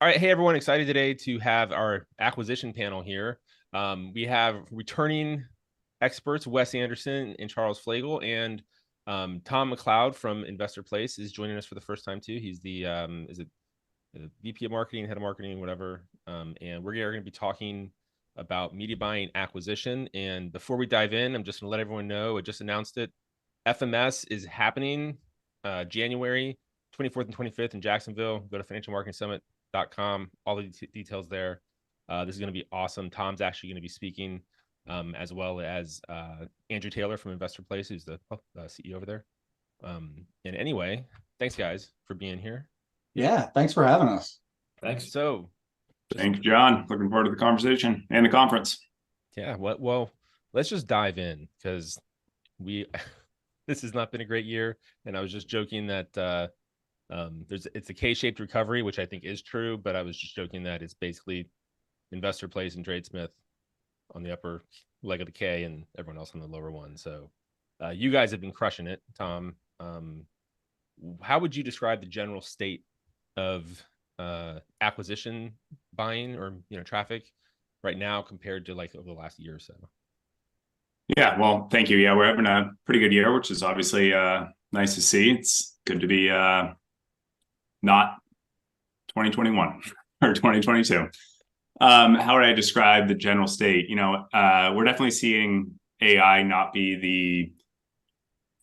All right. Hey, everyone. Excited today to have our acquisition panel here. We have returning experts, Wes Anderson and Charles Flagel, and Tom McLeod from Investor Place is joining us for the first time too. He's the VP of marketing, head of marketing, whatever. And we're going to be talking about media buying acquisition. And before we dive in, I'm just going to let everyone know, I just announced it. FMS is happening January 24th and 25th in Jacksonville. Go to financialmarketingsummit.com. All the details there. This is going to be awesome. Tom's actually going to be speaking, as well as Andrew Taylor from Investor Place, who's the CEO over there. And anyway, thanks guys for being here. Yeah, thanks for having us. Thanks. So, thank you, John. Looking forward to the conversation and the conference. Yeah, well, let's just dive in because this has not been a great year, and I was just joking that it's a K-shaped recovery, which I think is true, but I was just joking that it's basically Investor Place and Tradesmith on the upper leg of the K and everyone else on the lower one. So you guys have been crushing it. Tom, how would you describe the general state of acquisition buying or traffic right now compared to like over the last year or so? Yeah, well, thank you. Yeah, we're having a pretty good year, which is obviously nice to see. It's good to be not 2021 or 2022. How would I describe the general state? We're definitely seeing AI not be the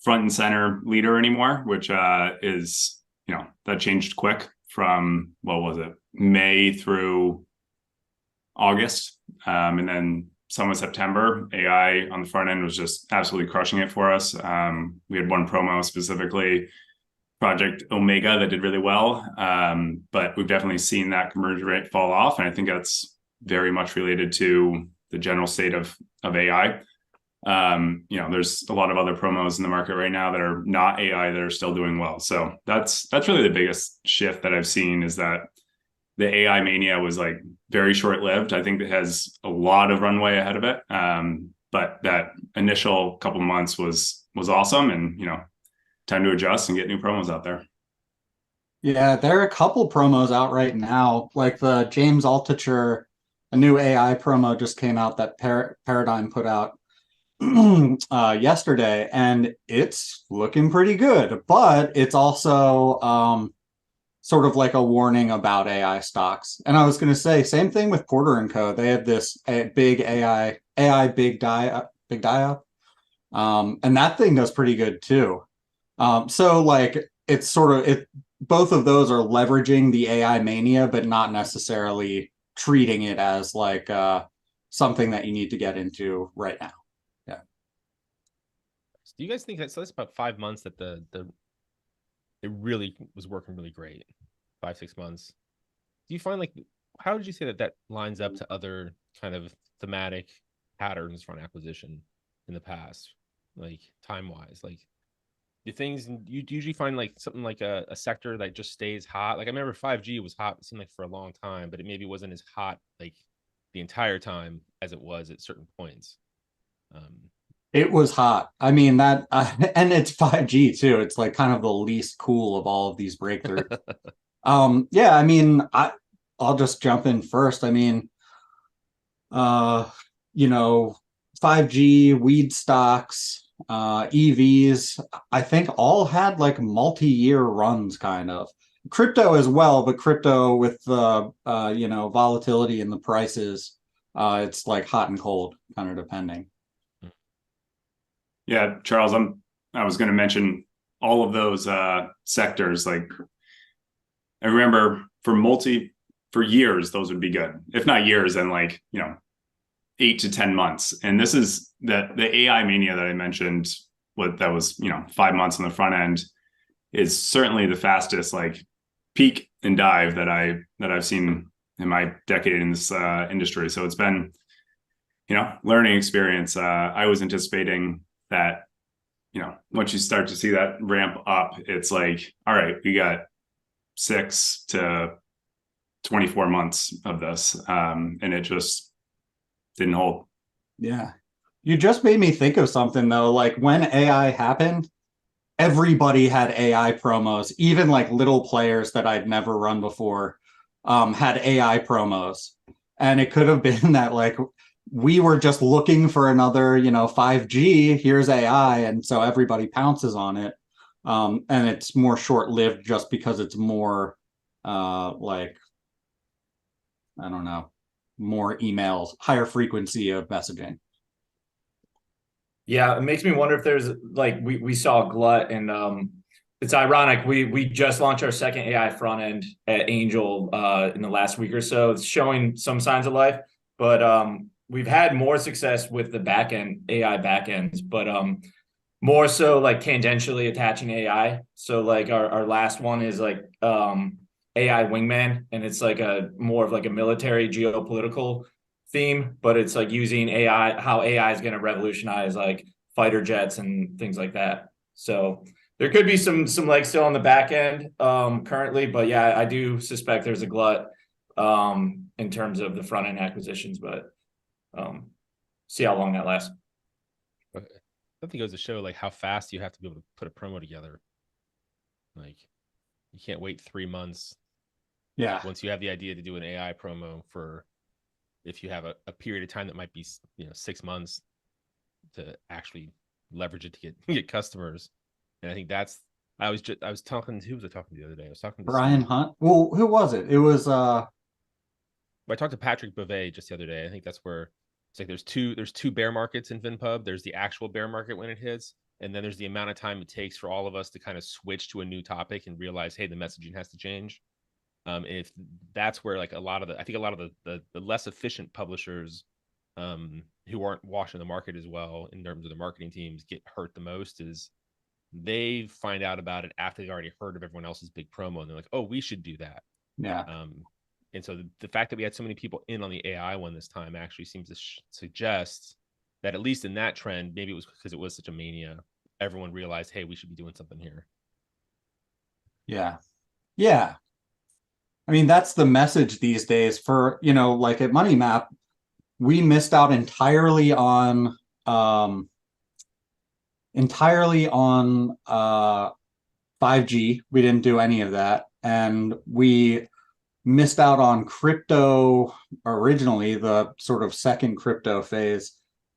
front and center leader anymore, which is, that changed quick from, what was it, May through August. And then some of September, AI on the front end was just absolutely crushing it for us. We had one promo specifically, Project Omega, that did really well. But we've definitely seen that conversion rate fall off. And I think that's very much related to the general state of AI. There's a lot of other promos in the market right now that are not AI that are still doing well. So that's really the biggest shift that I've seen, is that the AI mania was like very short-lived. I think it has a lot of runway ahead of it. But that initial couple months was awesome, and time to adjust and get new promos out there. Yeah, there are a couple promos out right now, like the James Altucher, a new AI promo just came out that Paradigm put out yesterday, and it's looking pretty good, but it's also sort of like a warning about AI stocks. And I was going to say, same thing with Porter and Co. They have this big AI big die up, and that thing does pretty good too. So like it's sort of both of those are leveraging the AI mania, but not necessarily treating it as like something that you need to get into right now. Yeah. Do you guys think that's about 5 months that it really was working really great? 5-6 months. Do you find, like, how did you say that lines up to other kind of thematic patterns for an acquisition in the past, like time-wise? Like, do things you usually find like something like a sector that just stays hot? Like I remember 5G was hot, it seemed like, for a long time, but it maybe wasn't as hot like the entire time as it was at certain points. It was hot. I mean that, and it's 5G too. It's like kind of the least cool of all of these breakthroughs. Yeah, I mean, I'll just jump in first. I mean, 5G, weed stocks, EVs, I think all had like multi-year runs kind of. Crypto as well, but crypto with the volatility in the prices, it's like hot and cold, kind of depending. Yeah, Charles, I was going to mention all of those sectors. Like I remember for years, those would be good. If not years, then 8 to 10 months. And this is the AI mania that I mentioned, that was 5 months on the front end, is certainly the fastest like peak and dive that I've seen in my decade in this industry. So it's been learning experience. I was anticipating that once you start to see that ramp up, it's like, all right, we got 6 to 24 months of this, and it just didn't hold. Yeah. You just made me think of something though. Like when AI happened, everybody had AI promos, even like little players that I'd never run before. had AI promos. And it could have been that like we were just looking for another, 5G, here's AI, and so everybody pounces on it. And it's more short-lived just because it's more like, I don't know, more emails, higher frequency of messaging. Yeah, it makes me wonder if there's like we saw a glut, and it's ironic. We just launched our second AI front end at Angel in the last week or so. It's showing some signs of life, but we've had more success with the back end AI backends, but more so like tangentially attaching AI. So like our last one is like AI wingman, and it's like a more of like a military geopolitical theme, but it's like using AI, how AI is going to revolutionize like fighter jets and things like that. So there could be some legs still on the back end currently, but yeah, I do suspect there's a glut in terms of the front end acquisitions, but see how long that lasts. I think it goes to show like how fast you have to be able to put a promo together. Like you can't wait 3 months. Yeah. Once you have the idea to do an AI promo for, if you have a period of time that might be 6 months to actually leverage it to get customers. And I think that's, I was talking, who was I talking to the other day? I was talking to Brian Steve. Hunt. Well, who was it? It was I talked to Patrick Beauvais just the other day. I think that's where it's like there's two bear markets in VinPub. There's the actual bear market when it hits, and then there's the amount of time it takes for all of us to kind of switch to a new topic and realize, hey, the messaging has to change. If that's where like a lot of the less efficient publishers who aren't watching the market as well in terms of the marketing teams get hurt the most, is they find out about it after they've already heard of everyone else's big promo, and they're like, oh, we should do that. yeah. And so the fact that we had so many people in on the AI one this time actually seems to suggest that at least in that trend, maybe it was because it was such a mania, everyone realized, hey, we should be doing something here. Yeah. Yeah. I mean, that's the message these days for, like at Money Map, we missed out entirely on 5G. We didn't do any of that. And we missed out on crypto originally, the sort of second crypto phase,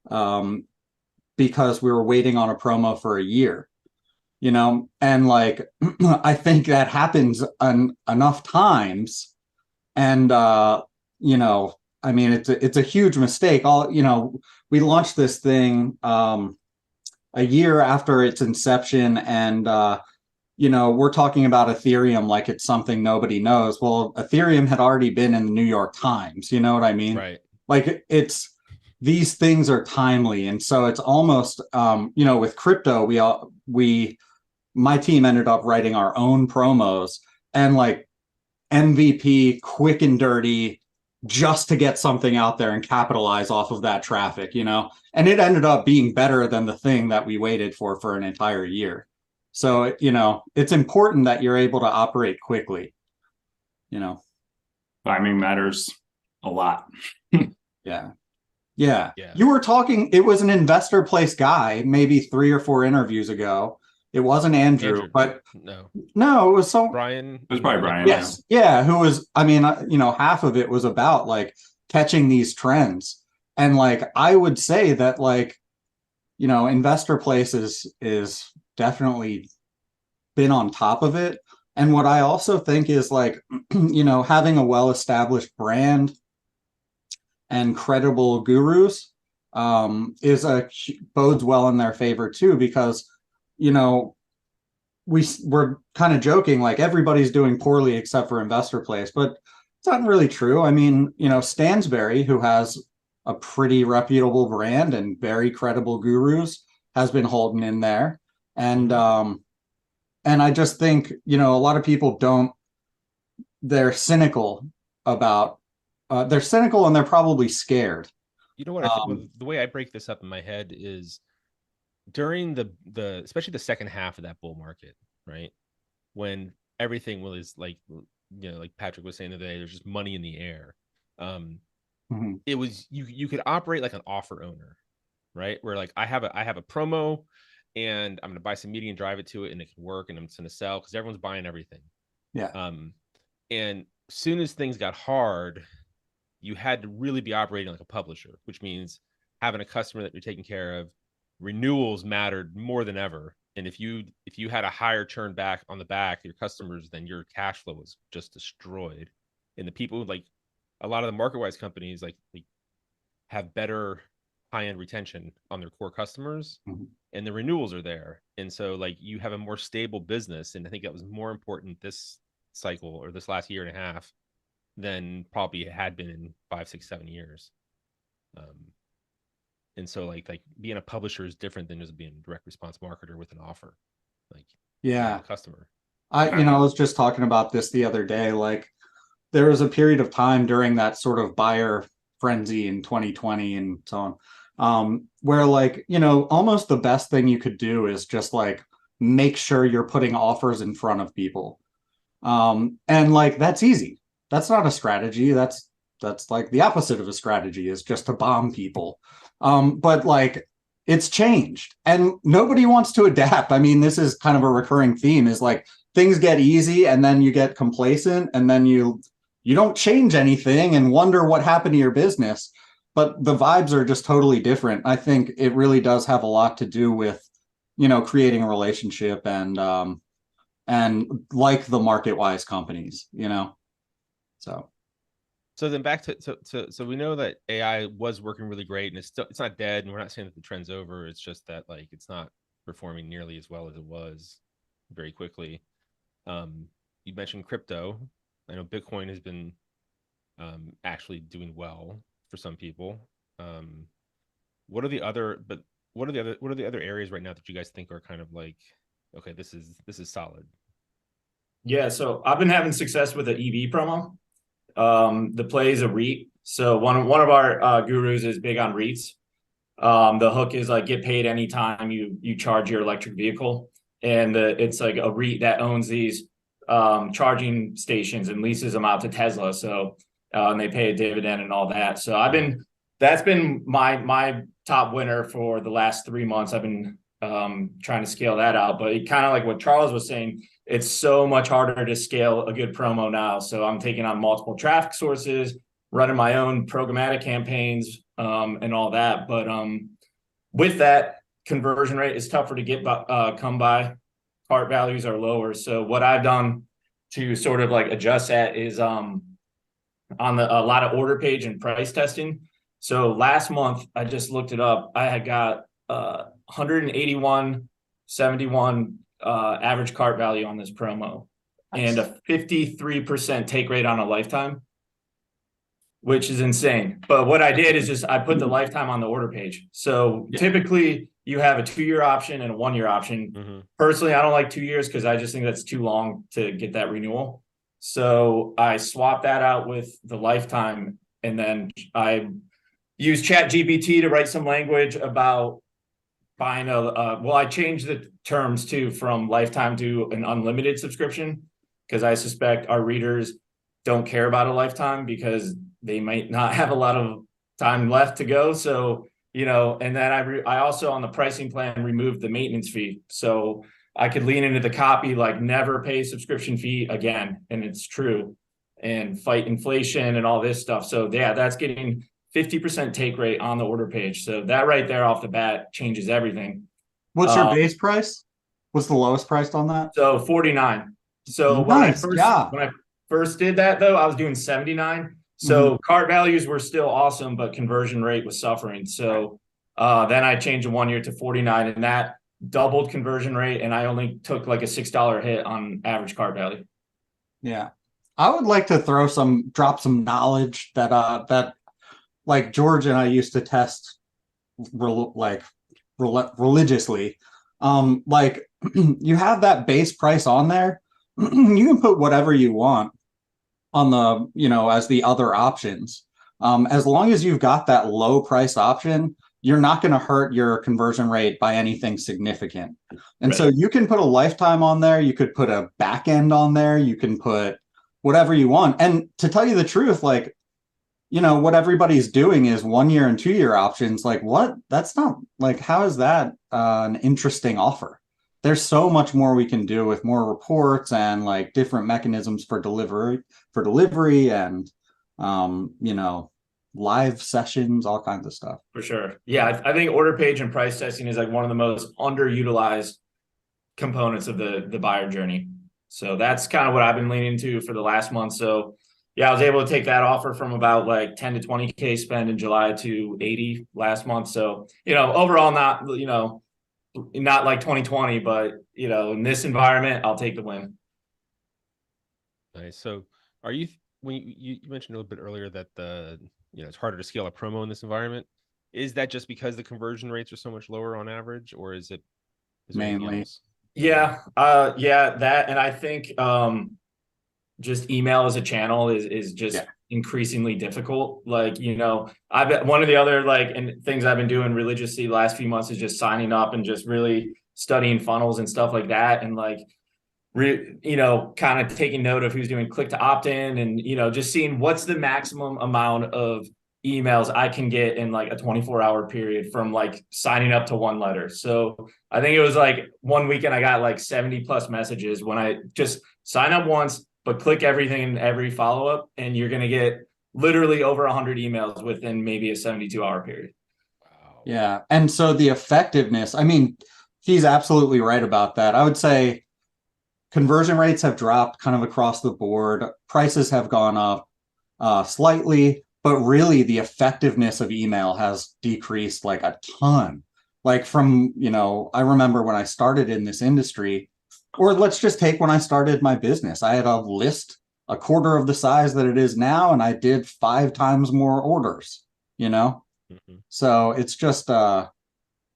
because we were waiting on a promo for a year, and like I think that happens enough times, and I mean it's a huge mistake. We launched this thing a year after its inception, and we're talking about Ethereum like it's something nobody knows. Well, Ethereum had already been in the New York Times. You know what I mean? Right. Like these things are timely, and so it's almost with crypto, my team ended up writing our own promos, and like MVP, quick and dirty, just to get something out there and capitalize off of that traffic, and it ended up being better than the thing that we waited for an entire year. So, it's important that you're able to operate quickly, Timing matters a lot. Yeah. Yeah. Yeah. You were talking, it was an Investor Place guy, maybe 3 or 4 interviews ago. It wasn't Andrew, but no, it was Brian. It was probably Brian. Yes. Yeah. Who was, I mean, half of it was about like catching these trends. And like, I would say that like, Investor Place is definitely been on top of it. And what I also think is like, having a well-established brand and credible gurus bodes well in their favor too, because we're kind of joking like everybody's doing poorly except for Investor Place, but it's not really true. I mean, Stansberry, who has a pretty reputable brand and very credible gurus, has been holding in there. And I just think, a lot of people they're cynical they're cynical, and they're probably scared. You know what? I think the way I break this up in my head is during the especially the second half of that bull market, right? When everything was like, like Patrick was saying today, there's just money in the air. It was, you could operate like an offer owner, right? Where like I have a promo and I'm going to buy some media and drive it to it, and it can work, and I'm just going to sell because everyone's buying everything. Yeah. And soon as things got hard, you had to really be operating like a publisher, which means having a customer that you're taking care of. Renewals mattered more than ever. And if you had a higher churn back on the back, your customers, then your cash flow was just destroyed. And the people, like a lot of the MarketWise companies, like have better high-end retention on their core customers, and the renewals are there. And so like you have a more stable business. And I think that was more important this cycle or this last year and a half than probably it had been in 5, 6, 7 years. And so like being a publisher is different than just being a direct response marketer with an offer. Like, Yeah, customer. I was just talking about this the other day. Like, there was a period of time during that sort of buyer frenzy in 2020 and so on, where like, almost the best thing you could do is just like make sure you're putting offers in front of people. And like, that's easy. That's not a strategy. That's like the opposite of a strategy, is just to bomb people. But like, it's changed and nobody wants to adapt. I mean, this is kind of a recurring theme, is like things get easy and then you get complacent and then you don't change anything and wonder what happened to your business. But the vibes are just totally different. I think it really does have a lot to do with, creating a relationship and like the MarketWise companies, So then back to so we know that AI was working really great, and it's not dead, and we're not saying that the trend's over. It's just that like it's not performing nearly as well as it was very quickly. You mentioned crypto. I know Bitcoin has been actually doing well for some people. What are the other areas right now that you guys think are kind of like, okay, this is solid? Yeah, so I've been having success with the EV promo. The play is a REIT. So one of our gurus is big on REITs. The hook is like get paid anytime you charge your electric vehicle, and it's like a REIT that owns these charging stations and leases them out to Tesla. So and they pay a dividend and all that. So that's been my top winner for the last 3 months. I've been trying to scale that out, but it kind of like what Charles was saying, it's so much harder to scale a good promo now. So I'm taking on multiple traffic sources, running my own programmatic campaigns, and all that. But with that, conversion rate is tougher to come by. Cart values are lower. So what I've done to sort of like adjust that is on a lot of order page and price testing. So last month, I just looked it up. I had got 181.71 average cart value on this promo, and a 53% take rate on a lifetime, which is insane. But what I did is just I put the lifetime on the order page. So typically you have a 2-year option and a 1-year option. Personally, I don't like 2 years because I just think that's too long to get that renewal. So I swapped that out with the lifetime, and then I used ChatGPT to write some language about buying I changed the terms too from lifetime to an unlimited subscription, because I suspect our readers don't care about a lifetime because they might not have a lot of time left to go. So, and then I also on the pricing plan removed the maintenance fee. So I could lean into the copy, like never pay subscription fee again. And it's true, and fight inflation and all this stuff. So yeah, that's getting 50% take rate on the order page. So that right there off the bat changes everything. What's your base price? What's the lowest priced on that? So 49. So nice. when I first did that though, I was doing 79. So cart values were still awesome, but conversion rate was suffering. So then I changed the 1 year to 49, and that doubled conversion rate. And I only took like a $6 hit on average cart value. Yeah. I would like to drop some knowledge that like George and I used to test religiously. Like you have that base price on there. You can put whatever you want on the, as the other options. As long as you've got that low price option, you're not going to hurt your conversion rate by anything significant. And so you can put a lifetime on there. You could put a back end on there. You can put whatever you want. And to tell you the truth, like, what everybody's doing is 1 year and 2 year options. Like, what? That's not like, how is that an interesting offer? there's so much more we can do with more reports and like different mechanisms for delivery and you know, live sessions, all kinds of stuff. For sure. Yeah, I think order page and price testing is like one of the most underutilized components of the buyer journey. So that's kind of what I've been leaning to for the last month. So yeah, I was able to take that offer from about like 10 to 20K spend in July to 80 last month. So, you know, overall not, you know, not like 2020, but you know, in this environment, I'll take the win. Nice. So are you, when you mentioned a little bit earlier that it's harder to scale a promo in this environment. Is that just because the conversion rates are so much lower on average, or is there anything Mainly. else? Yeah, that, and I think just email as a channel is just increasingly difficult. Like, you know, I bet one of the other and things I've been doing religiously the last few months is just signing up and just really studying funnels and stuff like that, and you know, kind of taking note of who's doing click to opt in, and you know, just seeing what's the maximum amount of emails I can get in like a 24-hour period from like signing up to one letter. So I think it was like one weekend I got like 70 plus messages when I just sign up once, but click everything in every follow-up, and you're going to get literally over 100 emails within maybe a 72-hour period. Wow. Yeah. And so the effectiveness, I mean, he's absolutely right about that. I would say conversion rates have dropped kind of across the board. Prices have gone up slightly, but really the effectiveness of email has decreased like a ton. Like from, you know, I remember when I started in this industry, or let's just take when I started my business, I had a list a quarter of the size that it is now, and I did 5 times more orders, you know? So it's just,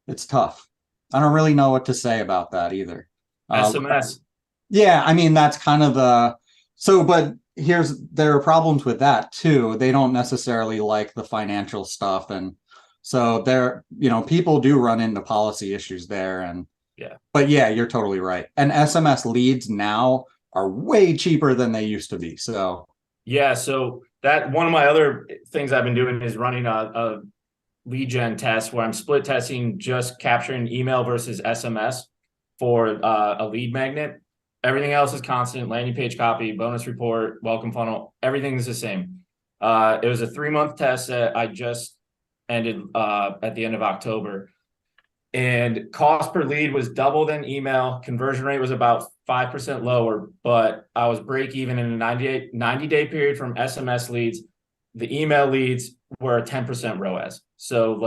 it's tough. I don't really know what to say about that either. SMS. Yeah, I mean, that's kind of but there are problems with that too. They don't necessarily like the financial stuff. And so people do run into policy issues there. And but yeah, you're totally right. And SMS leads now are way cheaper than they used to be. So yeah, so that one of my other things I've been doing is running a lead gen test where I'm split testing just capturing email versus SMS for a lead magnet. Everything else is constant: landing page copy, bonus report, welcome funnel. Everything is the same. It was a 3-month test that I just ended at the end of October. And cost per lead was double than email. Conversion rate was about 5% lower, but I was break even in a 90-day period from SMS leads. The email leads were a 10% ROAS. So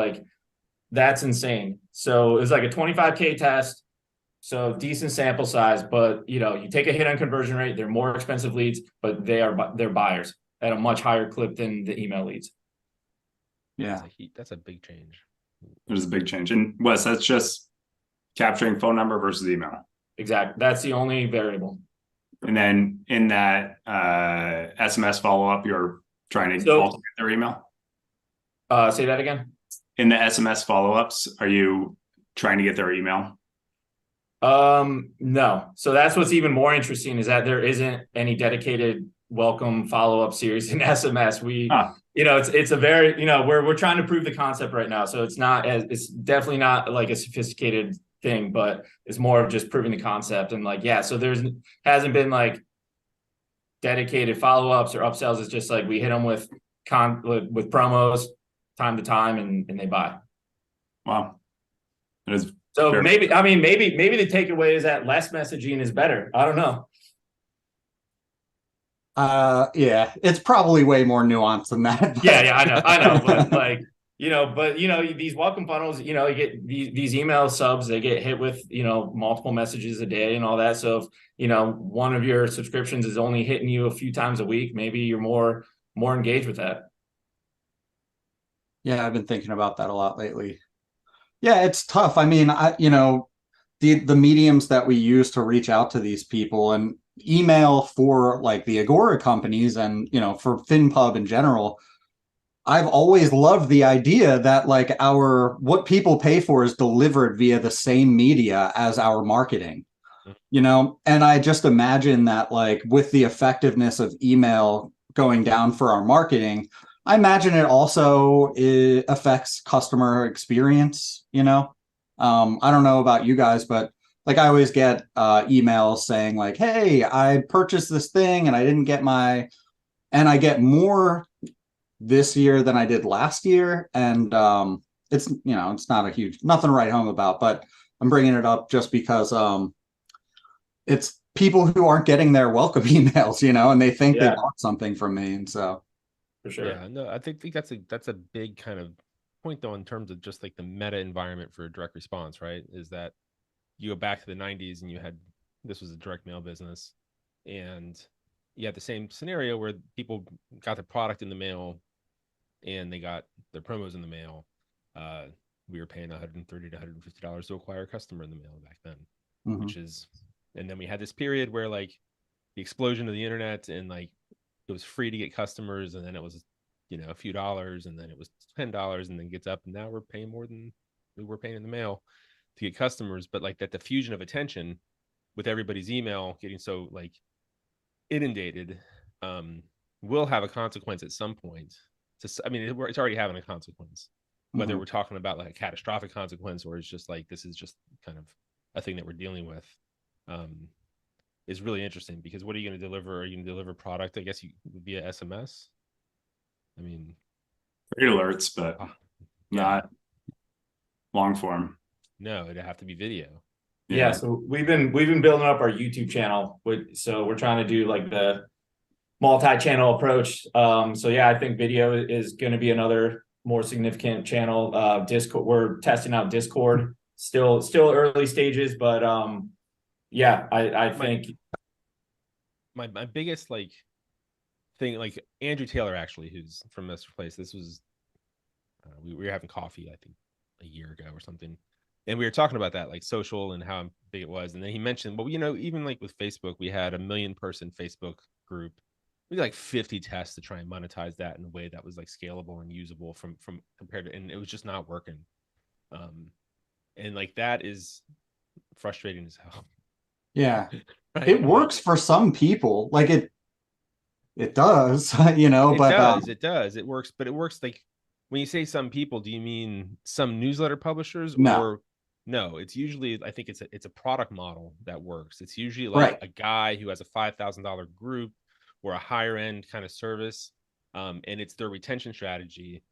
that's insane. So it was like a 25K test. So decent sample size, but you take a hit on conversion rate. They're more expensive leads, but they're buyers at a much higher clip than the email leads. Yeah, that's a big change. There's a big change. And Wes, that's just capturing phone number versus email. Exactly. That's the only variable. And then in that SMS follow-up, you're trying to also get their email? Say that again. In the SMS follow-ups, are you trying to get their email? No. So that's what's even more interesting, is that there isn't any dedicated welcome follow-up series in SMS. It's a very, we're trying to prove the concept right now. So it's definitely not like a sophisticated thing, but it's more of just proving the concept. And so hasn't been dedicated follow-ups or upsells. It's just we hit them with promos time to time, and they buy. Wow. That is so maybe the takeaway is that less messaging is better. I don't know. Yeah, it's probably way more nuanced than that. But... Yeah, I know. But these welcome funnels, you get these email subs, they get hit with, multiple messages a day and all that. So if, one of your subscriptions is only hitting you a few times a week, maybe you're more engaged with that. Yeah, I've been thinking about that a lot lately. Yeah, it's tough. I mean, the mediums that we use to reach out to these people, and email for the Agora companies and, for FinPub in general, I've always loved the idea that what people pay for is delivered via the same media as our marketing, and I just imagine that with the effectiveness of email going down for our marketing, I imagine it also affects customer experience. I don't know about you guys, but like I always get emails saying like, hey, I purchased this thing and I didn't get and I get more this year than I did last year. And it's, it's not nothing to write home about, but I'm bringing it up just because it's people who aren't getting their welcome emails, and they think they bought something from me. And so. For sure. Yeah, no, I think that's a big kind of point though, in terms of just like the meta environment for direct response, right? Is that you go back to the 90s and this was a direct mail business, and you had the same scenario where people got the product in the mail and they got their promos in the mail. We were paying $130 to $150 to acquire a customer in the mail back then, and then we had this period where like the explosion of the internet and like it was free to get customers, and then it was, a few dollars, and then it was $10, and then gets up, and now we're paying more than we were paying in the mail to get customers. But like that diffusion of attention with everybody's email getting so like inundated will have a consequence at some point. It's already having a consequence, whether we're talking about like a catastrophic consequence or it's just like this is just kind of a thing that we're dealing with. Is really interesting, because what are you going to deliver? Are you going to deliver product, I guess, via SMS? I mean, great alerts, but not long form. No, it'd have to be video. Yeah, so we've been building up our YouTube channel. So we're trying to do like the multi-channel approach. So yeah, I think video is going to be another more significant channel. Discord, we're testing out Discord. Still early stages, but yeah, I think my biggest like thing, like Andrew Taylor, actually, who's from Mr. Place. This was we were having coffee, I think, a year ago or something, and we were talking about that, like social and how big it was. And then he mentioned, well, even like with Facebook, we had a 1 million person Facebook group. We did like 50 tests to try and monetize that in a way that was like scalable and usable from compared to, and it was just not working. And like that is frustrating as hell. Yeah. Right? It works for some people. Like it does, but it does. It works, but it works like when you say some people, do you mean some newsletter publishers? No. Or no, it's usually, I think it's a product model that works. It's usually like a guy who has a $5,000 group or a higher end kind of service. And it's their retention strategy.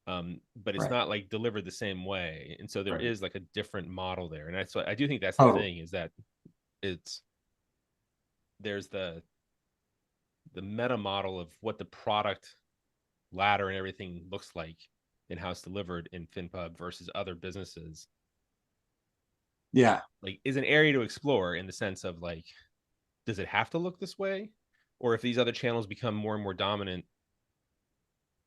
But it's not like delivered the same way. And so there is like a different model there. And I do think that's the thing, is that there's the meta model of what the product ladder and everything looks like and how it's delivered in FinPub versus other businesses. Yeah. Like, is an area to explore in the sense of like, does it have to look this way? Or if these other channels become more and more dominant,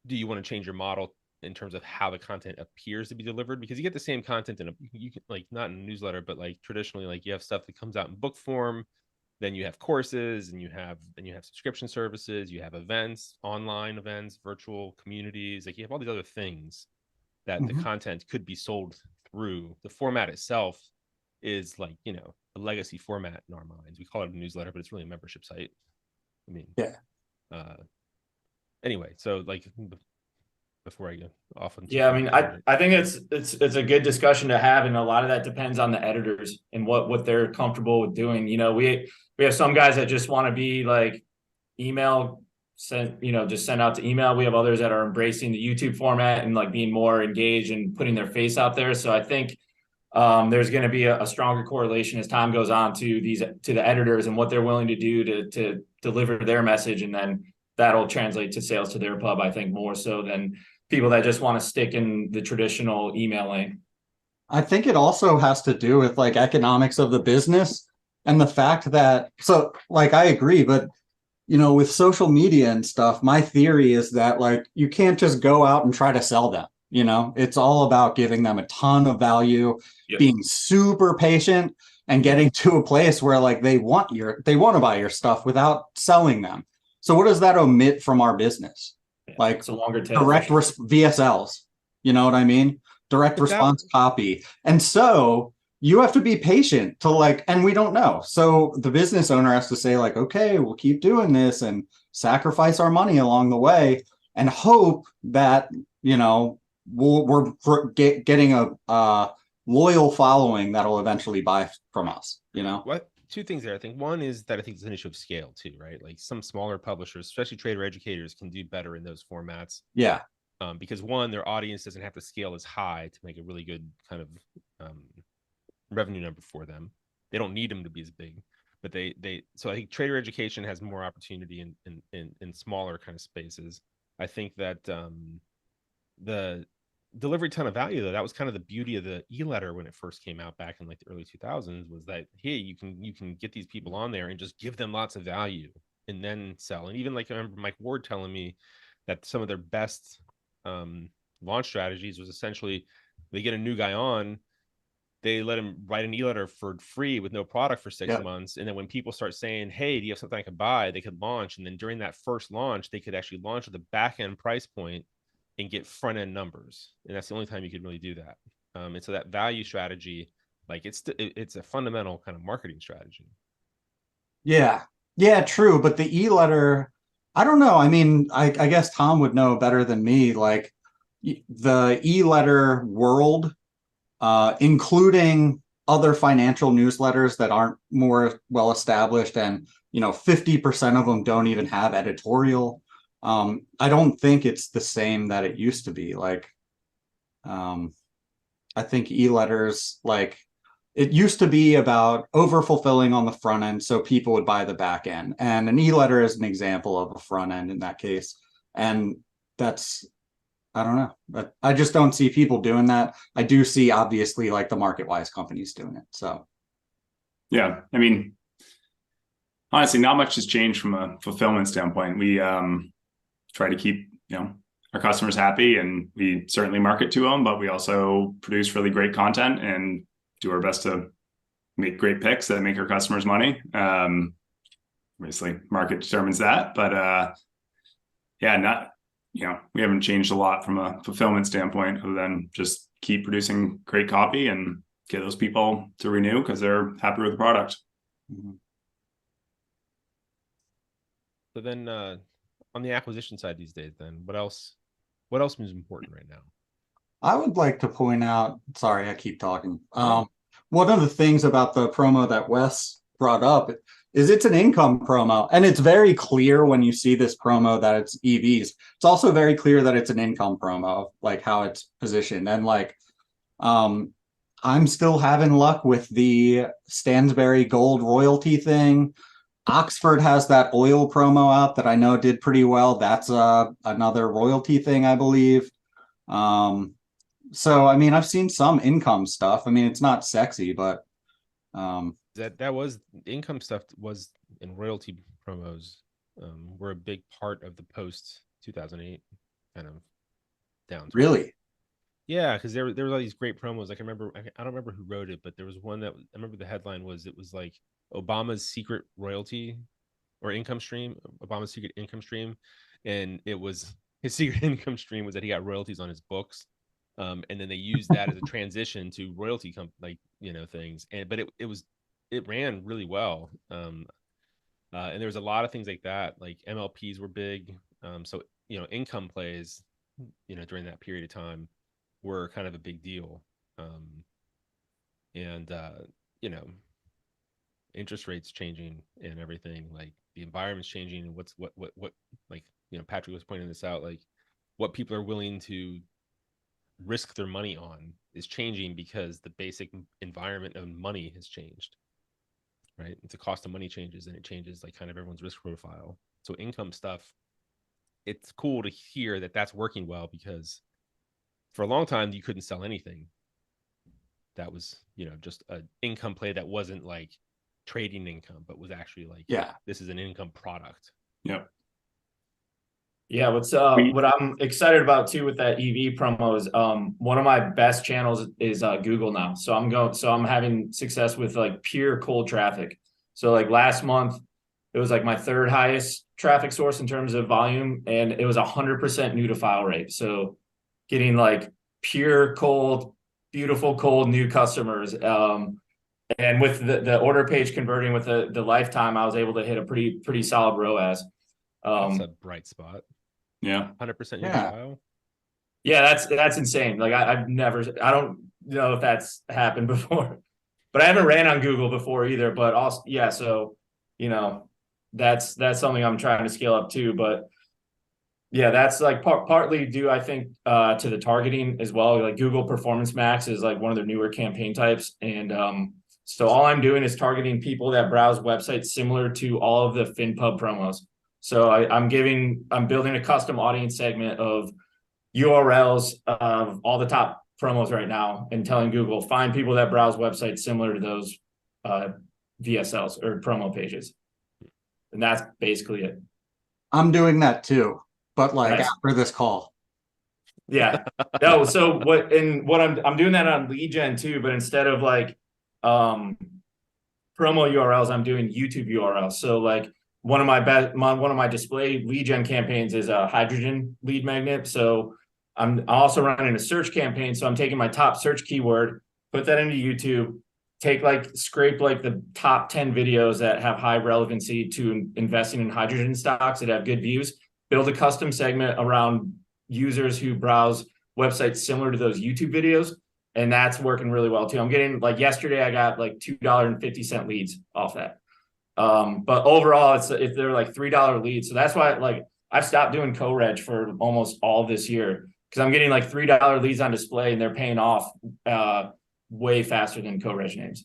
do you want to change your model in terms of how the content appears to be delivered? Because you get the same content you can, like, not in a newsletter, but like traditionally, like you have stuff that comes out in book form, then you have courses, and you have subscription services, you have events, online events, virtual communities, like you have all these other things that the content could be sold through. The format itself is like, a legacy format in our minds. We call it a newsletter, but it's really a membership site. I mean, anyway, so like before I go off on, I mean, I think it's a good discussion to have, and a lot of that depends on the editors and what they're comfortable with doing. We have some guys that just want to be like email sent, just send out to email. We have others that are embracing the YouTube format and like being more engaged and putting their face out there. So I think there's going to be a stronger correlation as time goes on to the editors and what they're willing to do to deliver their message, and then that'll translate to sales to their pub, I think, more so than people that just want to stick in the traditional email lane. I think it also has to do with like economics of the business and the fact that, so like I agree, but with social media and stuff, my theory is that like you can't just go out and try to sell them. It's all about giving them a ton of value, being super patient, and getting to a place where like they want to buy your stuff without selling them. So what does that omit from our business? Like it's a longer tail. Direct VSLs, you know what I mean? Direct response copy. And so you have to be patient to like, and we don't know. So the business owner has to say like, okay, we'll keep doing this and sacrifice our money along the way and hope that, we're getting a loyal following that'll eventually buy from us, you know? What two things there? I think one is that I think it's an issue of scale too, right? Like some smaller publishers, especially trader educators, can do better in those formats. Yeah. Because one, their audience doesn't have to scale as high to make a really good kind of revenue number for them. They don't need them to be as big, but so I think trader education has more opportunity in smaller kind of spaces. I think that the delivery ton of value, though, that was kind of the beauty of the e-letter when it first came out back in like the early 2000s, was that, hey, you can get these people on there and just give them lots of value and then sell. And even like I remember Mike Ward telling me that some of their best launch strategies was essentially they get a new guy on, they let him write an e-letter for free with no product for 6 months. And then when people start saying, hey, do you have something I could buy? They could launch. And then during that first launch, they could actually launch with a back end price point and get front end numbers. And that's the only time you could really do that. And so that value strategy, like it's a fundamental kind of marketing strategy. Yeah. Yeah, true. But the e-letter, I don't know. I mean, I guess Tom would know better than me. Like the e-letter world, including other financial newsletters that aren't more well established, and 50% of them don't even have editorial. I don't think it's the same that it used to be. Like, I think e-letters, like, it used to be about over-fulfilling on the front end so people would buy the back end. And an e-letter is an example of a front end in that case. And that's, I don't know, but I just don't see people doing that. I do see, obviously, like the MarketWise companies doing it. So, yeah, I mean, honestly, not much has changed from a fulfillment standpoint. We try to keep, our customers happy, and we certainly market to them, but we also produce really great content and do our best to make great picks that make our customers money. Obviously, market determines that, but yeah, we haven't changed a lot from a fulfillment standpoint, other than just keep producing great copy and get those people to renew because they're happy with the product. mhm. So then on the acquisition side these days, then what else is important right now? I would like to point out, sorry, I keep talking. One of the things about the promo that Wes brought up is it's an income promo, and it's very clear when you see this promo that it's EVs. It's also very clear that it's an income promo, like how it's positioned. And like, I'm still having luck with the Stansberry Gold royalty thing. Oxford has that oil promo out that I know did pretty well. That's another royalty thing, I believe. So I mean, I've seen some income stuff. I mean, it's not sexy, but that was income stuff was in royalty promos were a big part of the post 2008 kind of down. Really? Yeah, because there were all these great promos. Like I don't remember who wrote it, but there was one that I remember the headline was, it was like Obama's secret royalty or income stream, Obama's secret income stream, and it was his secret income stream was that he got royalties on his books. And then they used that as a transition to royalty things. But it ran really well. And there was a lot of things like that, like MLPs were big. So income plays, during that period of time were kind of a big deal. Interest rates changing and everything, like the environment's changing, and what like Patrick was pointing this out, like what people are willing to risk their money on is changing because the basic environment of money has changed, right? The cost of money changes, and it changes like kind of everyone's risk profile. So income stuff, it's cool to hear that that's working well, because for a long time you couldn't sell anything that was just an income play that wasn't like trading income, but was actually like, yeah, this is an income product. Yep. Yeah, what I'm excited about too with that EV promo is one of my best channels is Google now. So I'm having success with like pure cold traffic. So like last month, it was like my third highest traffic source in terms of volume, and it was 100% new to file rate. So getting like pure cold, beautiful cold new customers. And with the order page converting with the lifetime, I was able to hit a pretty solid ROAS. That's a bright spot. Yeah. 100% new Yeah. file. Yeah, that's insane. Like I don't know if that's happened before, but I haven't ran on Google before either. But also, yeah, so that's something I'm trying to scale up too. But yeah, that's like partly due, I think, to the targeting as well. Like Google Performance Max is like one of their newer campaign types, and so all I'm doing is targeting people that browse websites similar to all of the FinPub promos. So I'm building a custom audience segment of URLs of all the top promos right now, and telling Google find people that browse websites similar to those VSLs or promo pages, and that's basically it. I'm doing that too, but like Nice. after this call. Yeah. No, so what I'm doing that on lead gen too, but instead of like promo URLs, I'm doing YouTube URLs. So like one of my display lead gen campaigns is a hydrogen lead magnet. So I'm also running a search campaign. So I'm taking my top search keyword, put that into YouTube, scrape like the top 10 videos that have high relevancy to investing in hydrogen stocks that have good views, build a custom segment around users who browse websites similar to those YouTube videos. And that's working really well too. I'm getting like yesterday, I got like $2.50 leads off that. But overall if they're like $3 leads. So that's why like I've stopped doing co-reg for almost all this year, because I'm getting like $3 leads on display and they're paying off way faster than co-reg names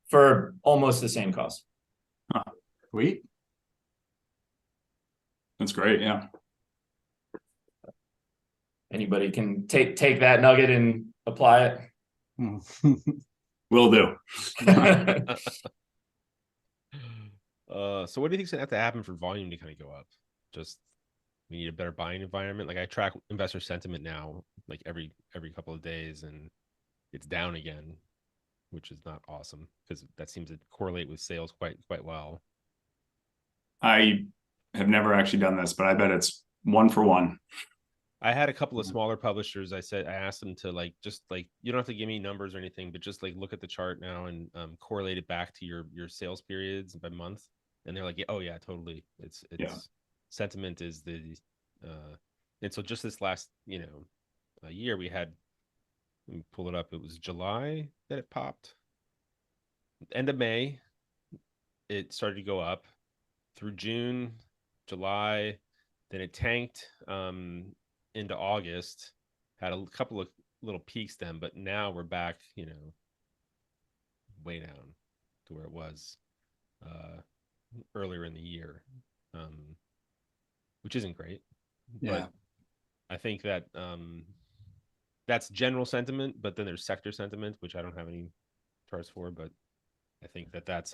for almost the same cost. Sweet. That's great. Yeah. Anybody can take that nugget and apply it. Will do. So what do you think's gonna have to happen for volume to kind of go up? Just we need a better buying environment. Like I track investor sentiment now, like every couple of days, and it's down again, which is not awesome because that seems to correlate with sales quite well. I have never actually done this, but I bet it's 1 for 1. I had a couple of smaller publishers. I asked them to like, just like, you don't have to give me numbers or anything, but just like look at the chart now and correlate it back to your sales periods by month. And they're like, oh yeah, totally. It's sentiment is the, and so just this last, year we had, let me pull it up. It was July that it popped. End of May, it started to go up through June, July, then it tanked into August, had a couple of little peaks then, but now we're back, way down to where it was earlier in the year, which isn't great. Yeah. But I think that that's general sentiment, but then there's sector sentiment, which I don't have any charts for, but I think that's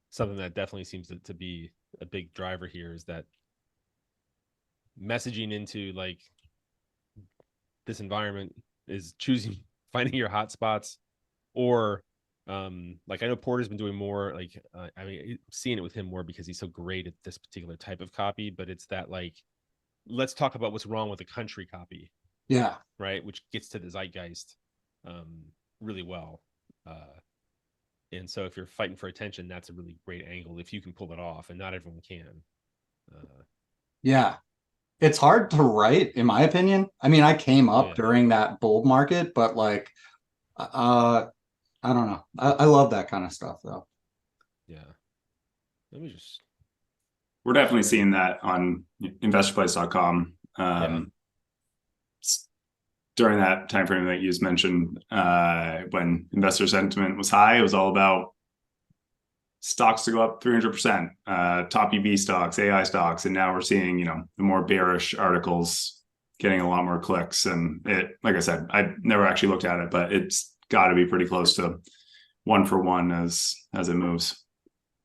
something that definitely seems to be a big driver here, is that messaging into like this environment is finding your hotspots, or like I know Porter's been doing more like seeing it with him more because he's so great at this particular type of copy, but it's that like, let's talk about what's wrong with the country copy. Yeah. Right. Which gets to the zeitgeist really well. And so if you're fighting for attention, that's a really great angle if you can pull it off, and not everyone can. Yeah. It's hard to write, in my opinion. I mean, I came up during that bull market, but like, I don't know. I love that kind of stuff though. Yeah. Let me just. We're definitely seeing that on investorplace.com. During that time frame that you just mentioned, when investor sentiment was high, it was all about stocks to go up 300%, top EV stocks, AI stocks, and now we're seeing, the more bearish articles getting a lot more clicks. And it, like I said, I never actually looked at it, but it's got to be pretty close to 1 for 1 as it moves.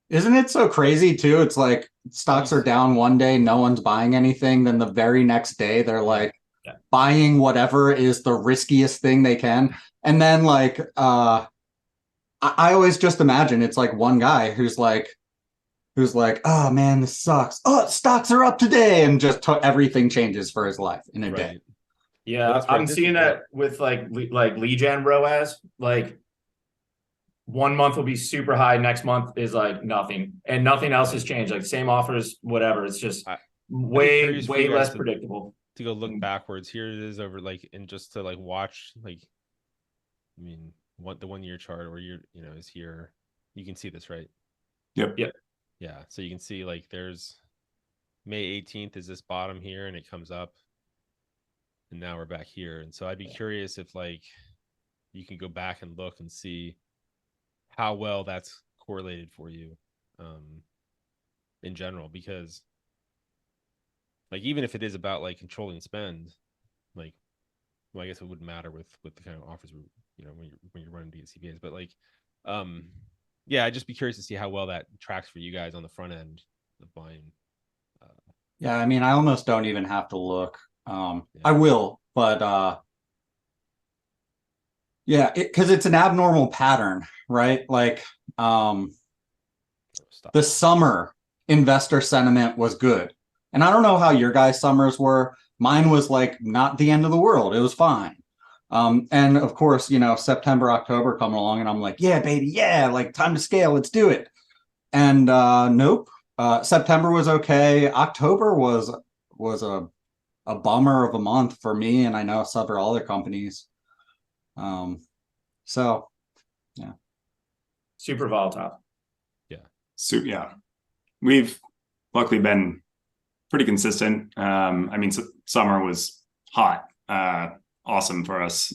Isn't it so crazy too? It's like stocks are down one day, no one's buying anything. Then the very next day, they're like buying whatever is the riskiest thing they can. And then like, I always just imagine it's like one guy who's like, oh man, this sucks. Oh, stocks are up today. And just everything changes for his life in a day. Yeah. I'm seeing that with like lead gen ROAS, like 1 month will be super high. Next month is like nothing, and nothing else has changed. Like same offers, whatever. It's just way less predictable. to go look backwards. Here it is over like, and just to like watch, like, I mean, what the 1 year chart where is here. You can see this, right? Yep. Yeah. So you can see like there's May 18th is this bottom here, and it comes up, and now we're back here. And so I'd be curious if like you can go back and look and see how well that's correlated for you in general, because like even if it is about like controlling spend, like, well, I guess it wouldn't matter with the kind of offers when you're running DCPAs, but like yeah, I'd just be curious to see how well that tracks for you guys on the front end of buying. Yeah, I mean, I almost don't even have to look. Yeah. I will, but yeah, because it's an abnormal pattern, right? Like the summer investor sentiment was good. And I don't know how your guys' summers were. Mine was like not the end of the world. It was fine. And of course, September, October come along and I'm like, yeah, baby, yeah, like time to scale. Let's do it. And nope. September was okay. October was a bummer of a month for me, and I know several other companies. So yeah. Super volatile. Yeah. So yeah. We've luckily been pretty consistent. I mean, summer was hot, awesome for us.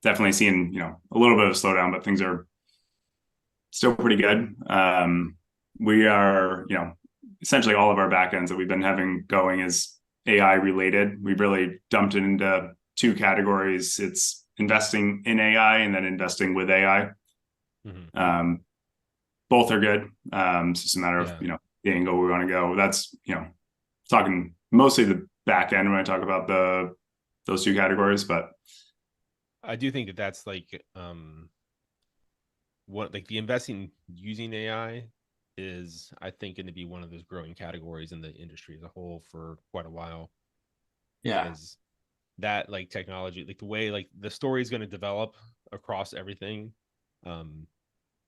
Definitely seeing, a little bit of slowdown, but things are still pretty good. We are, essentially all of our backends that we've been having going is AI related. We've really dumped it into two categories. It's investing in AI and then investing with AI. Mm-hmm. Both are good. It's just a matter of, the angle we want to go. That's, talking mostly the back end when I talk about those two categories, but I do think that that's like what like the investing using AI is, I think, going to be one of those growing categories in the industry as a whole for quite a while. Yeah. Because that like technology, like the way like the story is going to develop across everything. And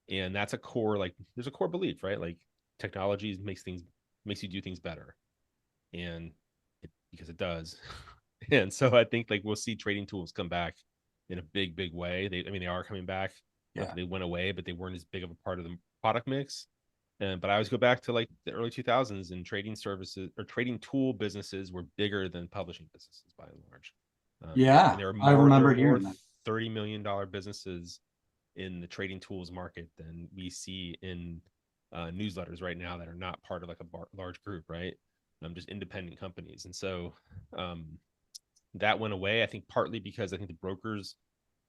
that's a core, like there's a core belief, right? Like technology makes you do things better. And because it does. And so I think like we'll see trading tools come back in a big way. They are coming back. Yeah. They went away, but they weren't as big of a part of the product mix. But I always go back to like the early 2000s, and trading services or trading tool businesses were bigger than publishing businesses by and large. Yeah, and there I remember hearing that. $30 million businesses in the trading tools market than we see in newsletters right now that are not part of like a large group, right? Just independent companies. And so that went away, I think, partly because I think the brokers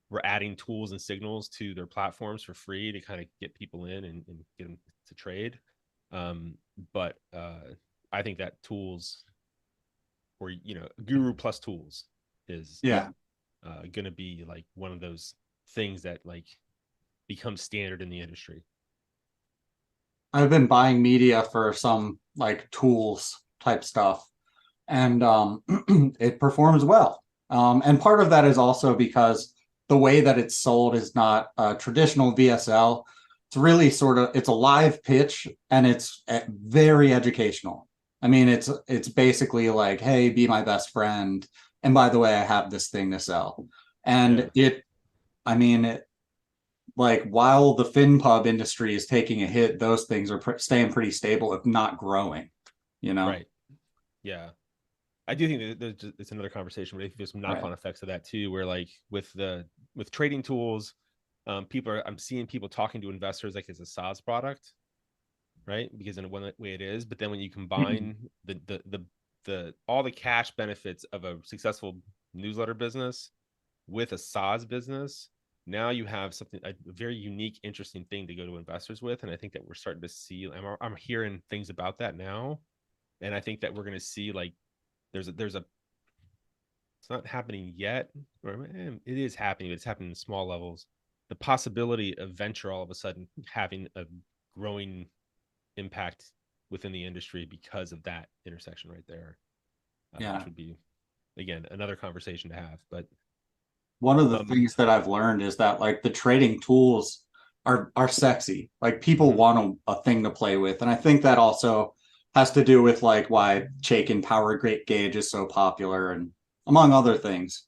were adding tools and signals to their platforms for free to kind of get people in and get them to trade. But I think that tools, or guru plus tools, is going to be like one of those things that like becomes standard in the industry. I've been buying media for some like tools type stuff, and it performs well. And part of that is also because the way that it's sold is not a traditional VSL. It's really it's a live pitch, and it's very educational. I mean, it's basically like, hey, be my best friend. And by the way, I have this thing to sell. And like while the FinPub industry is taking a hit, those things are staying pretty stable, if not growing, Right. Yeah. I do think that it's another conversation, but I think there's some knock-on effects of that too, where like with trading tools, I'm seeing people talking to investors like it's a SaaS product, right? Because in one way it is, but then when you combine the all the cash benefits of a successful newsletter business with a SaaS business, now you have a very unique, interesting thing to go to investors with. And I think that we're starting to see, I'm hearing things about that now. And I think that we're going to see like, there's a, it's not happening yet, or it is happening, but it's happening in small levels. The possibility of venture all of a sudden having a growing impact within the industry because of that intersection right there. Which would be, again, another conversation to have. But one of the things that I've learned is that like the trading tools are sexy. Like people want a thing to play with. And I think that also has to do with like why Chaikin Power Great Gauge is so popular and among other things.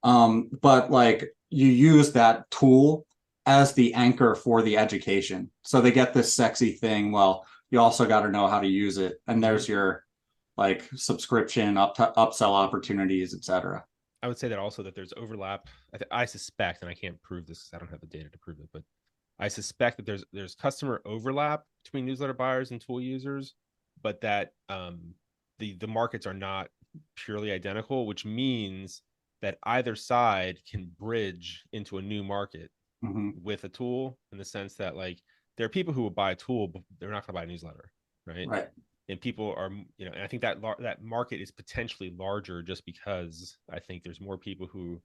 But like you use that tool as the anchor for the education. So they get this sexy thing. Well, you also got to know how to use it. And there's your like subscription, upsell opportunities, etc. I would say that also that there's overlap. I suspect, and I can't prove this because I don't have the data to prove it, but I suspect that there's customer overlap between newsletter buyers and tool users, but that the markets are not purely identical, which means that either side can bridge into a new market with a tool, in the sense that like there are people who will buy a tool, but they're not going to buy a newsletter, right? Right. And people are, and I think that that market is potentially larger just because I think there's more people who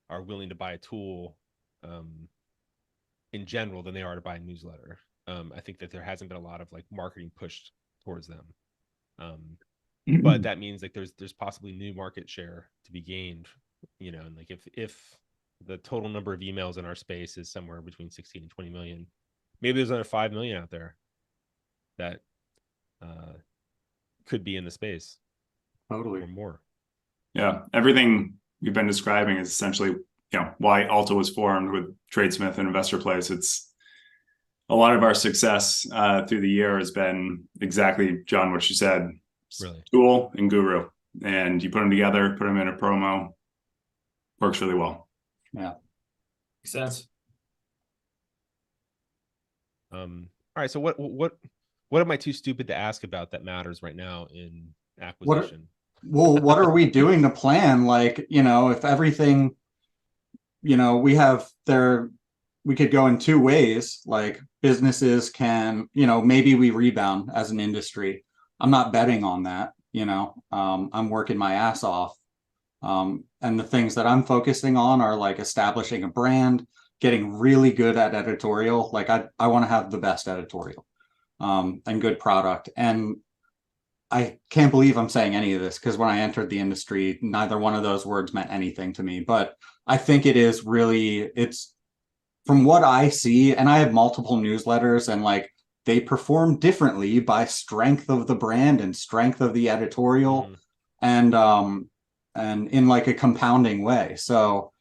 are willing to buy a tool in general than they are to buy a newsletter. I think that there hasn't been a lot of like marketing pushed towards them. But that means like there's possibly new market share to be gained, and like if the total number of emails in our space is somewhere between 16 and 20 million, maybe there's another 5 million out there that could be in the space. Totally. Or more. Yeah, everything we've been describing is essentially, why Alta was formed with Tradesmith and Investor Place. It's a lot of our success through the year has been exactly, John, what you said. Really? Tool and Guru, and you put them together, put them in a promo, works really well. Yeah, makes sense. All right. So what am I too stupid to ask about that matters right now in acquisition? What are we doing to plan? Like, if everything, we could go in two ways. Like businesses can, maybe we rebound as an industry. I'm not betting on that. I'm working my ass off. And the things that I'm focusing on are like establishing a brand, getting really good at editorial. Like I want to have the best editorial, and good product. And I can't believe I'm saying any of this because when I entered the industry, neither one of those words meant anything to me. But I think it's from what I see, and I have multiple newsletters, and like they perform differently by strength of the brand and strength of the editorial, and in like a compounding way. So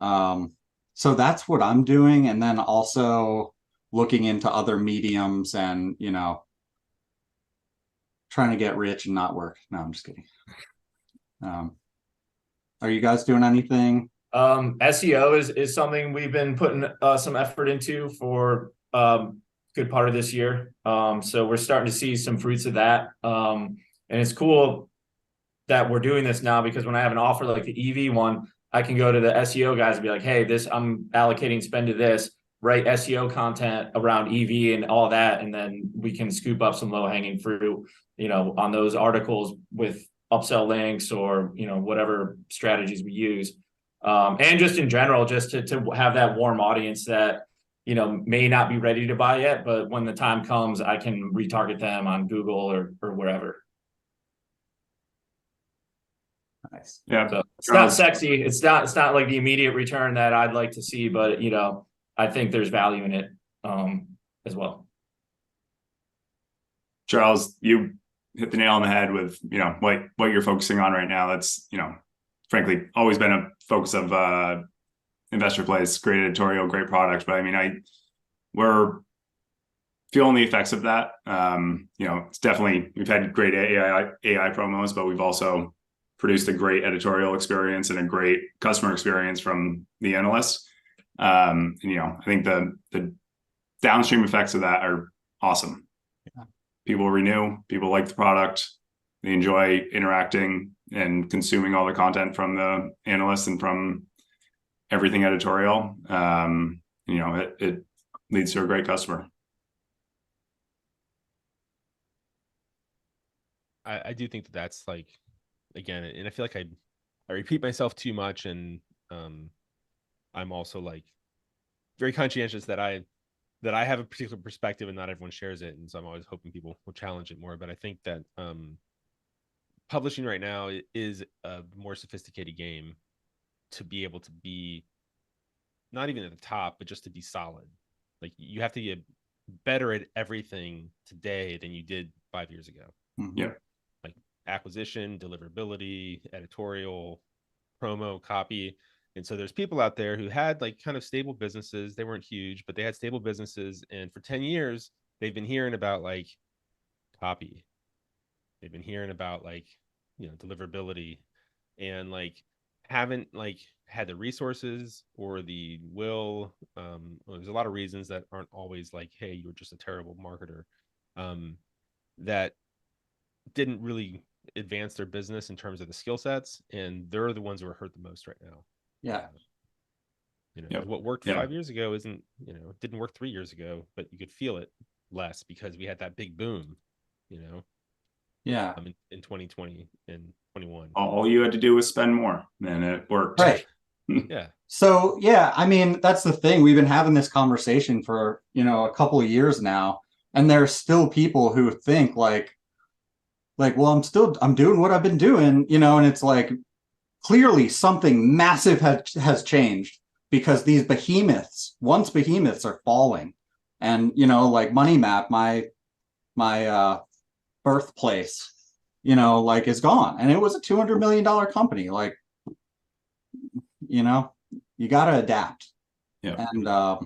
that's what I'm doing, and then also looking into other mediums and trying to get rich and not work. No, I'm just kidding. Are you guys doing anything? SEO is something we've been putting some effort into for good part of this year. So we're starting to see some fruits of that. And it's cool that we're doing this now, because when I have an offer like the EV one, I can go to the SEO guys and be like, hey, I'm allocating spend to this, write SEO content around EV and all that. And then we can scoop up some low hanging fruit, on those articles with upsell links or, whatever strategies we use. And just in general, just to have that warm audience that, may not be ready to buy yet, but when the time comes, I can retarget them on Google or wherever. Nice. Yeah. So it's not sexy. It's not like the immediate return that I'd like to see, but I think there's value in it as well. Charles, you hit the nail on the head with, what you're focusing on right now. That's, frankly, always been a focus of Investor Place. Great editorial, great product. But I mean, we're feeling the effects of that. It's definitely, we've had great AI promos, but we've also produced a great editorial experience and a great customer experience from the analysts. I think the downstream effects of that are awesome. Yeah. People renew, people like the product, they enjoy interacting and consuming all the content from the analysts and from everything editorial. It leads to a great customer. I do think that's like, again, and I feel like I repeat myself too much, and I'm also like very conscientious that I have a particular perspective and not everyone shares it, and so I'm always hoping people will challenge it more. But I think that publishing right now is a more sophisticated game to be able to be not even at the top, but just to be solid. Like you have to get better at everything today than you did 5 years ago. Yeah. Like acquisition, deliverability, editorial, promo, copy. And so there's people out there who had like kind of stable businesses. They weren't huge, but they had stable businesses. And for 10 years, they've been hearing about like copy. They've been hearing about like, deliverability, and like haven't like had the resources or the will. Well, there's a lot of reasons that aren't always like, hey, you're just a terrible marketer. That didn't really advance their business in terms of the skill sets, and they're the ones who are hurt the most right now. Yeah. Yep. What worked Yeah. 5 years ago isn't, didn't work 3 years ago, but you could feel it less because we had that big boom, Yeah. in 2020 and 21. All you had to do was spend more, and it worked. Right. Yeah. So yeah, I mean, that's the thing. We've been having this conversation for, a couple of years now, and there's still people who think like, well, I'm doing what I've been doing, and it's like clearly something massive has changed, because these behemoths, are falling. And, like Money Map, my birthplace, like is gone. And it was a $200 million company. Like, you got to adapt. Yeah. And I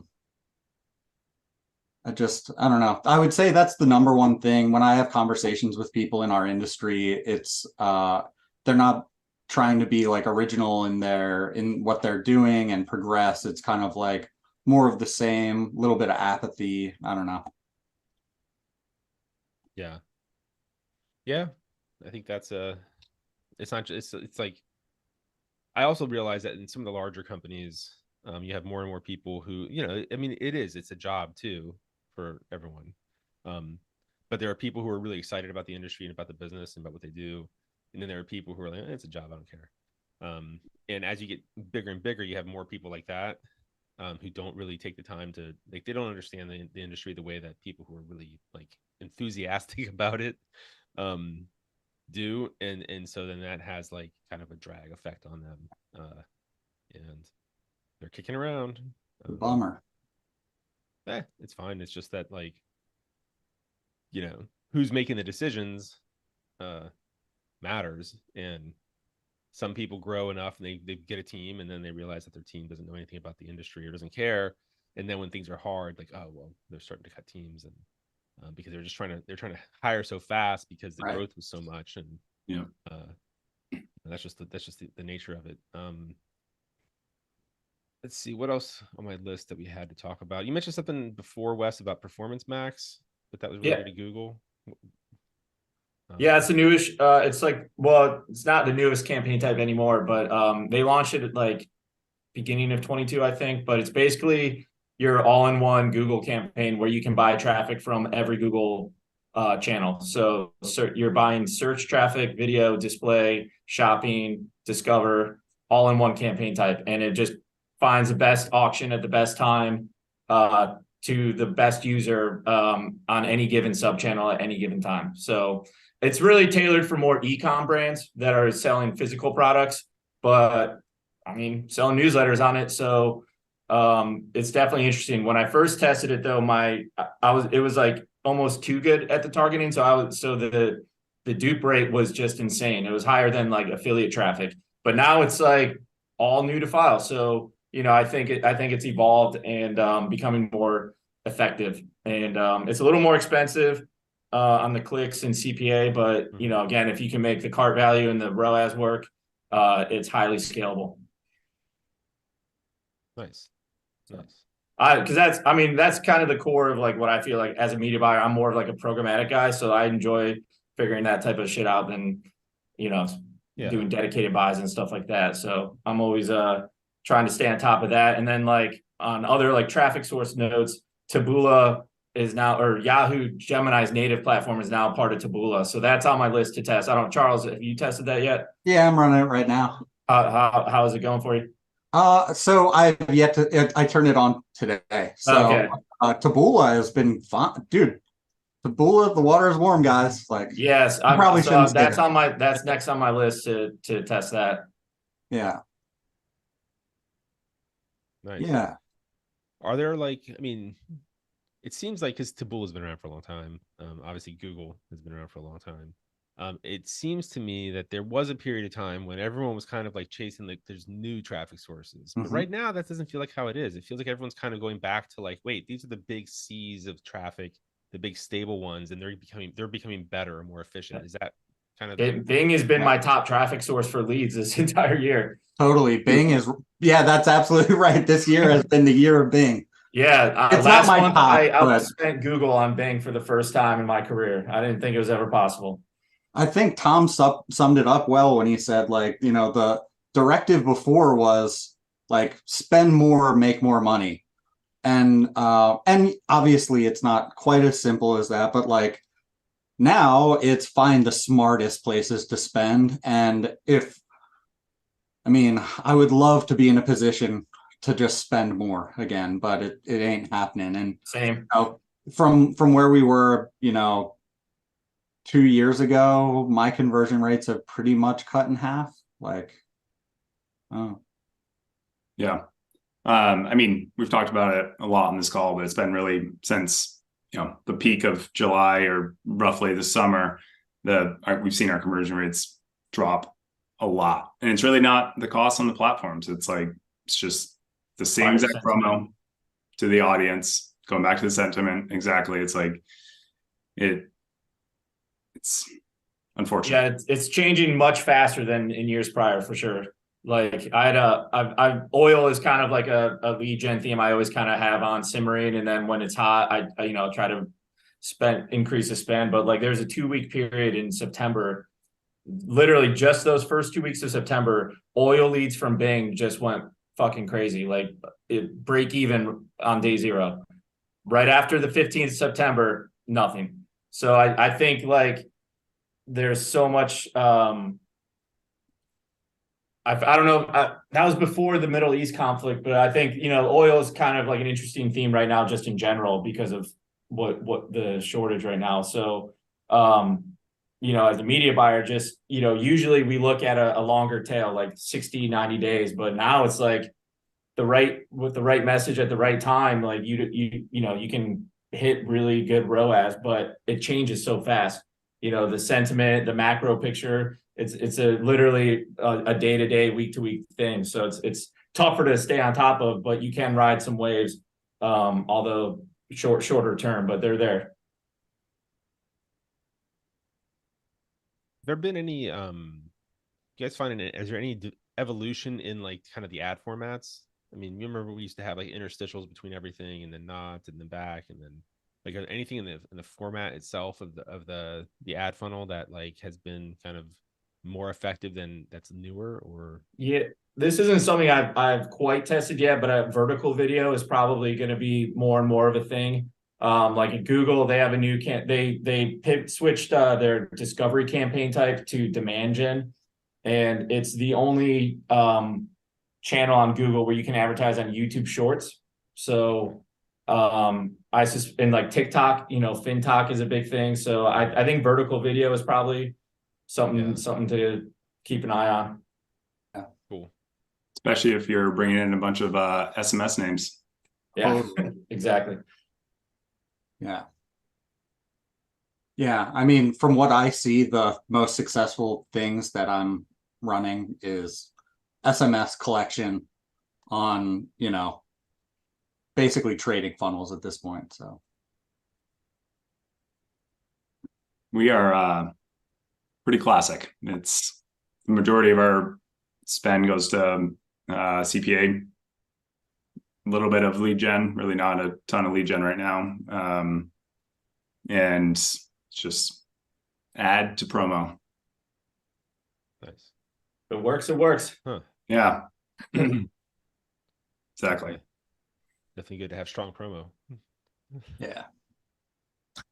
don't know. I would say that's the number one thing when I have conversations with people in our industry. It's they're not trying to be like original in what they're doing and progress. It's kind of like more of the same, little bit of apathy. I don't know. Yeah. I think that's it's not just, it's like, I also realize that in some of the larger companies, you have more and more people who, I mean, it's a job too for everyone. But there are people who are really excited about the industry and about the business and about what they do. And then there are people who are like, it's a job, I don't care. And as you get bigger and bigger, you have more people like that, who don't really take the time to, like, they don't understand the industry the way that people who are really like enthusiastic about it do. And so then that has like kind of a drag effect on them. And they're kicking around. Bummer. It's fine. It's just that, like, who's making the decisions matters. And some people grow enough and they get a team, and then they realize that their team doesn't know anything about the industry or doesn't care. And then when things are hard, like, oh, well, they're starting to cut teams, and because they're trying to hire so fast because the Right. growth was so much. And Yeah. that's just the nature of it. Let's see what else on my list that we had to talk about. You mentioned something before, Wes, about Performance Max, but that was related to Google. Yeah, it's the newest. It's like, well, it's not the newest campaign type anymore, but they launched it at like beginning of 22, I think. But it's basically your all-in-one Google campaign where you can buy traffic from every Google channel. So you're buying search traffic, video, display, shopping, discover, all in one campaign type, and it just finds the best auction at the best time to the best user on any given sub channel at any given time. So it's really tailored for more e-com brands that are selling physical products, but I mean, selling newsletters on it. So it's definitely interesting. When I first tested it though, it was like almost too good at the targeting. So the dupe rate was just insane. It was higher than like affiliate traffic, but now it's like all new to file. So, I think it's evolved and becoming more effective, and it's a little more expensive on the clicks and CPA, but again, if you can make the cart value and the ROAS work, it's highly scalable. Nice. Because that's kind of the core of like what I feel like as a media buyer. I'm more of like a programmatic guy, so I enjoy figuring that type of shit out than doing dedicated buys and stuff like that. So I'm always trying to stay on top of that. And then like on other like traffic source nodes, Taboola is now, or Yahoo Gemini's native platform is now part of Taboola. So that's on my list to test. Charles, have you tested that yet? Yeah, I'm running it right now. How is it going for you? So I've yet to. I turned it on today. So okay. Taboola has been fun, dude. Taboola, the water is warm, guys. Like, yes, I probably shouldn't. That's next on my list to test that. Yeah. Nice. Yeah. Are there like, I mean, it seems like, because Taboola has been around for a long time, obviously Google has been around for a long time. It seems to me that there was a period of time when everyone was kind of like chasing, like, there's new traffic sources. But right now, that doesn't feel like how it is. It feels like everyone's kind of going back to like, wait, these are the big seas of traffic, the big stable ones, and they're becoming better and more efficient. Is that kind of Bing has been my top traffic source for leads this entire year. Totally. Bing is, yeah, that's absolutely right. This year has been the year of Bing. Yeah, It's last not my month top, I but outspent Google on Bing for the first time in my career. I didn't think it was ever possible. I think Tom summed it up well when he said, like, you know, the directive before was like spend more, make more money. And obviously it's not quite as simple as that, but like now it's find the smartest places to spend. And I mean, I would love to be in a position to just spend more again, but it ain't happening. And Same. you know, from where we were, you know, 2 years ago, my conversion rates have pretty much cut in half. Like, oh, Yeah. I mean, we've talked about it a lot on this call, but it's been really since, you know, the peak of July or roughly the summer, we've seen our conversion rates drop a lot. And it's really not the cost on the platforms. It's like, it's just the same exact promo to the audience, going back to the sentiment. Exactly. It's like, it's unfortunate. Yeah, it's changing much faster than in years prior, for sure. Like I've oil is kind of like a lead gen theme I always kind of have on simmering, and then when it's hot, I you know, try to increase the spend. But like there's a 2-week period in September, literally just those first 2 weeks of September, oil leads from Bing just went fucking crazy. Like it break even on day 0. Right after the 15th of September, nothing. So I think like there's so much I don't know. That was before the Middle East conflict, but I think, you know, oil is kind of like an interesting theme right now, just in general, because of what the shortage right now. So, you know, as a media buyer, just, you know, usually we look at a longer tail, like 60, 90 days, but now it's like with the right message at the right time, like you know, you can hit really good ROAS, but it changes so fast. You know, the sentiment, the macro picture, it's literally a day-to-day, week-to-week thing. So it's tougher to stay on top of, but you can ride some waves, although shorter term, but they're there. There been any you guys finding it, is there any evolution in like kind of the ad formats? I mean, you remember we used to have like interstitials between everything, and then not, and then back, and then like anything in the format itself of the ad funnel that like has been kind of more effective than that's newer? Or Yeah, this isn't something I've quite tested yet, but a vertical video is probably going to be more and more of a thing. Like at Google, they have a new switched their discovery campaign type to demand gen, and it's the only channel on Google where you can advertise on YouTube Shorts. So and like TikTok, you know, FinTok is a big thing. So I think vertical video is probably something to keep an eye on. cool. Especially if you're bringing in a bunch of SMS names. Yeah, exactly. yeah. Yeah, I mean, from what I see, the most successful things that I'm running is SMS collection on, you know, basically trading funnels at this point. So We are pretty classic. It's the majority of our spend goes to CPA, a little bit of lead gen, really not a ton of lead gen right now. And it's just ad to promo. Nice. If it works, it works. Huh. Yeah. Exactly. Definitely good to have strong promo. yeah.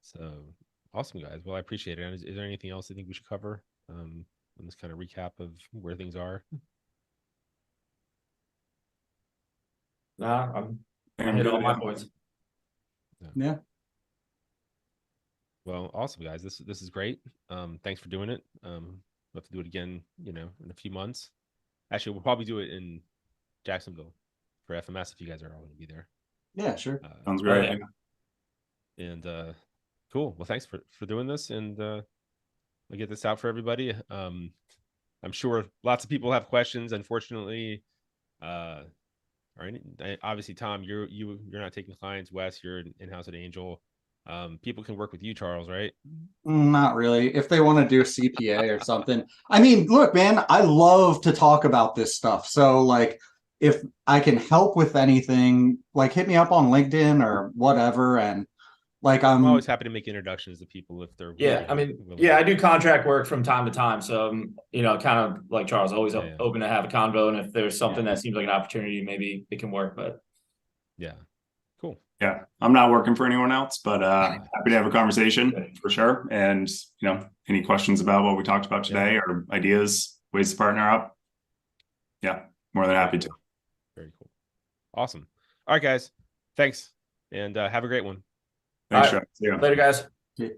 So awesome, guys. Well, I appreciate it. Is there anything else you think we should cover on this kind of recap of where things are? Nah, I hit all my points. Yeah. Well, awesome, guys. This is great. Thanks for doing it. We'll have to do it again, you know, in a few months. Actually, we'll probably do it in Jacksonville for FMS if you guys are all going to be there. Yeah, sure. Sounds great. And cool. Well, thanks for doing this, and we'll get this out for everybody. I'm sure lots of people have questions. Unfortunately, obviously, Tom, you're not taking clients. Wes, you're in-house at Angel. People can work with you, Charles, right? Not really. If they want to do a CPA or something. I mean, look, man, I love to talk about this stuff. So like if I can help with anything, like hit me up on LinkedIn or whatever. And like I'm always happy to make introductions to people if they're Yeah, I mean, I do contract work from time to time, so kind of like Charles, always open to have a convo, and if there's something that seems like an opportunity, maybe it can work. But yeah, cool. Yeah, I'm not working for anyone else, but happy to have a conversation for sure. And any questions about what we talked about today or ideas, ways to partner up? Yeah, more than happy to. Very cool. Awesome. All right, guys. Thanks, and have a great one. Thanks, All right. Sean. See you. Later, guys. Yeah.